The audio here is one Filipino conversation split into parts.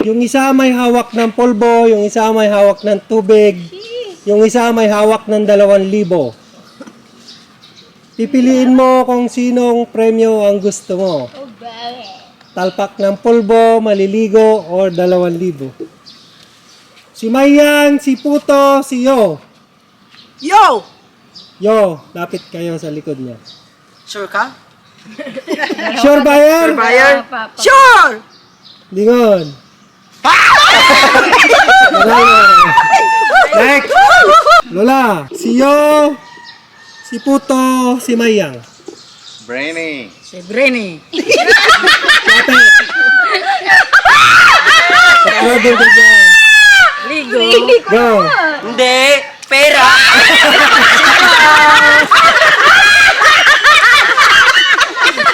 Yung isa may hawak ng polvo, yung isa may hawak ng tubig, yung isa may hawak ng 2,000. Pipiliin mo kung sinong premyo ang gusto mo. Talpak ng polvo, maliligo, or 2,000. Si Mayang, si Puto, si Yo. Yo! Yo, lapit kayo sa likod niya. Sure ka? Sure ba yan? Sure ba yan? Sure! Lingon. Next. Lola, si Yo, si Puto, si Mayang. Brainy. Si Brenny. Lapit. Saklado ka dyan. Ligo. Go. Hindi. Pera.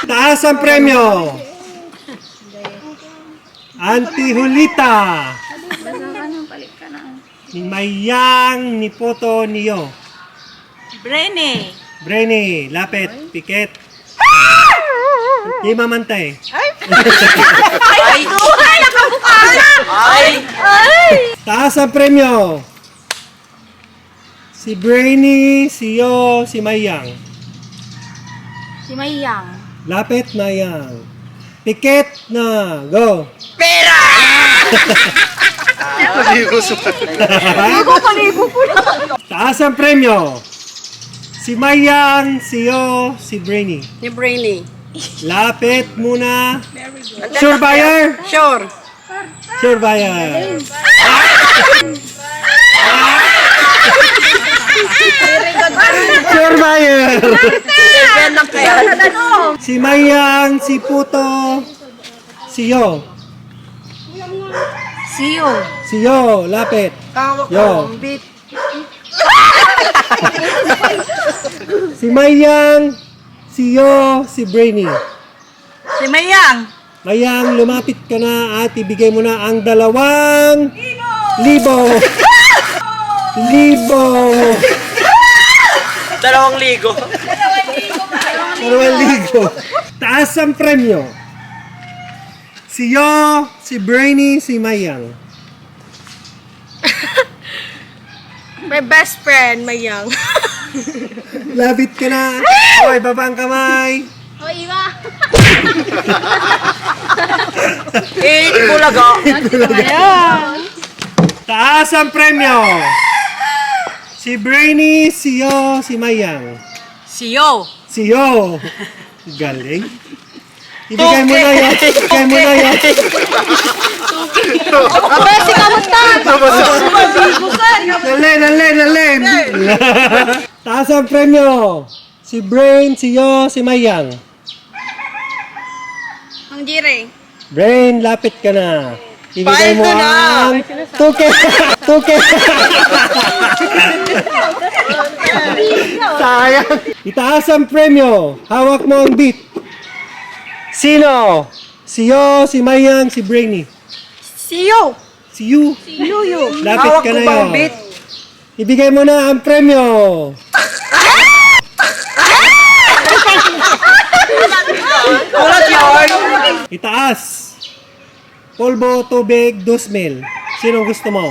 Taas ang premyo. Auntie Julita. Ni Mayang, ni Puto, ni Yo. Brenny. Brenny, lapit, pikit. Di mamantay. Ay! Ay! Nakamukha na! Ay! Taas ang premyo. Si Brainy, si Yo, si Mayang. Si Mayang. Lapit, Mayang. Pikit na. Go. Pera! Paligo po na. Taas ang premyo. Si Mayang, si Yo, si Brainy. Si Brenny. Lapit muna. Sure buyer? Sure. Sure buyer. Sure buyer. Seven lang kaya. Si Mayang, si Puto, si Yo. Siyo. Si Yo, lapit. Tawag Yo. ko. Beat. Si Mayang, si Yo, si Brainy. Si Mayang. Mayang, lumapit ka na at ibigay mo na ang 2,000. Libo. 2 ligo. 2,000. Taas ang premyo. Si Yo, si Brainy, si Mayang. My best friend, Mayang. Lapit ka na. Oy, baba ang kamay. O, iba. Bulaga. Taas ang premyo. Si Brainy, si Yo, si Mayang. Si Yo. Si Yo. Galing. Ibigay mo na yan. Ibigay mo na yan. Abe, si Kamutan. Dali. Taas ang premyo. Si Brain, si Yo, si Mayang. Ang Jire. Brain, lapit ka na. Ibigay mo Paano na? ang 2K. 2K. Sayang. Itaas ang premyo. Hawak mo ang beat. Sino? Si Yo, si Mayang, si Brainy. Si Yo. Si You. Yuyo. Lapit Hawak ka ko na ba yun. ang beat? Ibigay mo na ang premyo. Ulat yun. Itaas. Polvo, tubig, 2,000. Sinong gusto mo?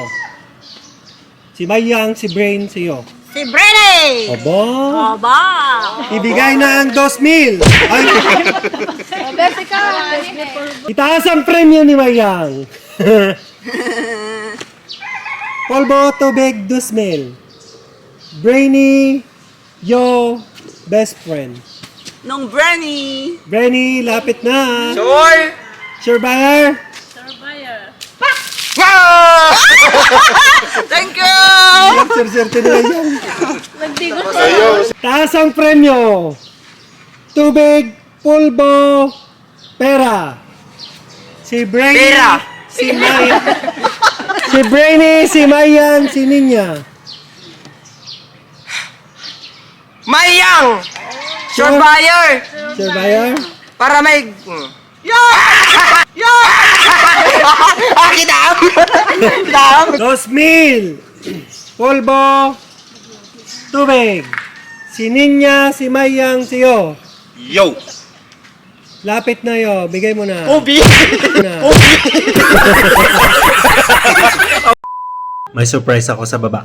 Si Mayang, si Brain, si Yo. Si Brenny. Aba. Aba. Ibigay na ang 2,000. Ay, Abe, si Ka. itaas ang premyo ni Mayang. Polvo, tubig, 2,000. Brainy, Yo, best friend. Nung Brenny. Brainy, lapit na. Sure. Sure buyer? Wow! Thank you! Sir-serte nila yan. Nagdigot Taas ang premyo. Tubig, pulbo, pera. Si Brainy, Pera. si Mayang. Si Brainy, si Mayang, si Ninya. Mayang! Sure buyer! Sure buyer? Para may... Kidam! Kidam! 2,000. Polvo, tubig. Si Ninya, si Mayang, si Yo. Yo. Lapit na Yo, bigay mo na. Ubi! Na. May surprise ako sa baba.